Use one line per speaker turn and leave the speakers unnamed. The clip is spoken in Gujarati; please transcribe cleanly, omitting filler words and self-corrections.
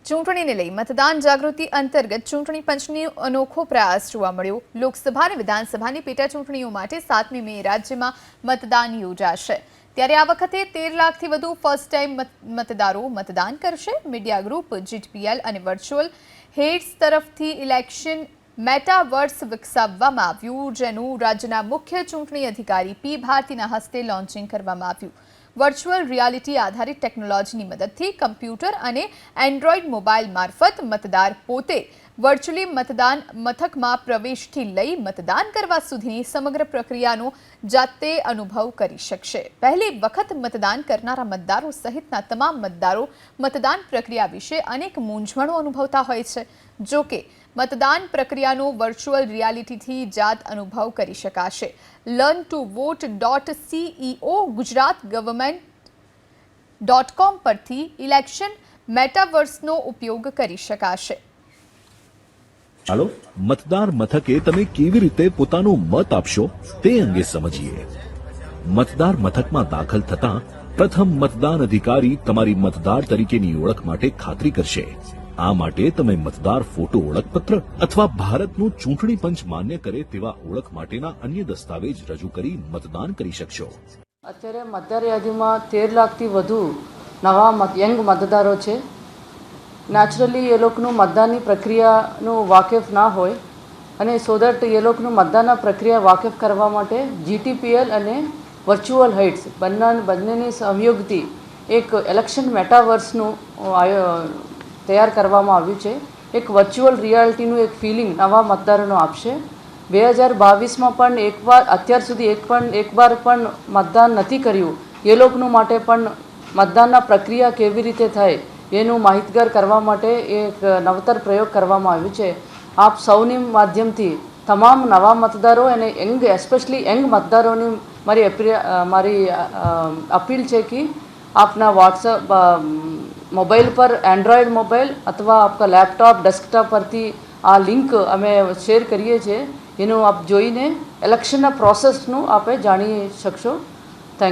ચૂંટણીને લઈ મતદાન જાગૃતિ અંતર્ગત ચૂંટણી પંચનો અનોખો પ્રયાસ જોવા મળ્યો। લોકસભા અને વિધાનસભાની પેટા ચૂંટણીઓ માટે 7મી મે રાજ્યમાં મતદાન યોજાશે। ત્યારે આ વખતે 13 લાખથી વધુ ફર્સ્ટ ટાઈમ મતદારો મતદાન કરશે। મીડિયા ગ્રુપ જીટીપીએલ અને વર્ચ્યુઅલ હેડ્સ તરફથી ઇલેક્શન મેટાવર્સ વિકસાવવામાં આવ્યું, જેનું રાજ્યના મુખ્ય ચૂંટણી અધિકારી પી ભારતીના હસ્તે લોન્ચિંગ કરવામાં આવ્યું। વર્ચ્યુઅલ રિયાલિટી આધારિત ટેકનોલોજીની મદદથી કમ્પ્યુટર અને એન્ડ્રોઇડ મોબાઈલ મારફત મતદાર પોતે વર્ચ્યુઅલી મતદાન મથકમાં પ્રવેશથી લઈ મતદાન કરવા સુધીની સમગ્ર પ્રક્રિયાનો જાતે અનુભવ કરી શકશે। પહેલી વખત મતદાન કરનારા મતદારો સહિતના તમામ મતદારો મતદાન પ્રક્રિયા વિશે અનેક મૂંઝવણો અનુભવતા હોય છે। જો કે મતદાન પ્રક્રિયાનો વર્ચ્યુઅલ રિયાલિટીથી જાત અનુભવ કરી શકાશે। learntovoteceo ગુજરાત government.com પરથી ઇલેક્શન મેટાવર્સનો ઉપયોગ કરી શકાશે।
ચાલો મતદાર મથકે તમે કેવી રીતે પોતાનું મત આપશો તે અંગે સમજીએ। મતદાર મથકમાં દાખલ થતા પ્રથમ મતદાન અધિકારી તમારી મતદાર તરીકેની ઓળખ માટે ખાતરી કરશે। આ માટે તમે મતદાર ફોટો ઓળખપત્ર અથવા ભારતનું ચૂંટણી પંચ માન્ય કરે તેવા ઓળખ માટેના અન્ય દસ્તાવેજ રજૂ કરી મતદાન કરી શકશો।
અત્યારે મતદાર યાદીમાં 13 લાખથી વધુ નવા યંગ મતદારો છે। નેચરલી એ લોકોનું મતદાનની પ્રક્રિયાનું વાકેફ ના હોય અને સો દેટ એ લોકોનું મતદાનના પ્રક્રિયા વાકેફ કરવા માટે જીટીપીએલ અને વર્ચ્યુઅલ હેડ્સ બંનેની સહયોગથી એક ઇલેક્શન મેટાવર્સનું તૈયાર કરવામાં આવ્યું છે। એક વર્ચ્યુઅલ રિયાલિટીનું એક ફિલિંગ નવા મતદારોને આપશે। 2022માં પણ અત્યાર સુધી એકવાર પણ મતદાન નથી કર્યું એ લોકોનું માટે પણ મતદાનના પ્રક્રિયા કેવી રીતે થાય એનું માહિતગાર કરવા માટે એક નવતર પ્રયોગ કરવામાં આવ્યો છે। આપ સૌની માધ્યમથી તમામ નવા મતદારો અને એસ્પેશલી યંગ મતદારોની મારી અપીલ છે કે આપના વોટ્સઅપ મોબાઈલ પર એન્ડ્રોઈડ મોબાઈલ અથવા આપકા લેપટોપ ડેસ્કટોપ પરથી આ લિંક અમે શેર કરીએ છીએ, એનું આપ જોઈને ઇલેક્શનના પ્રોસેસનું આપે જાણી શકશો। Thank you.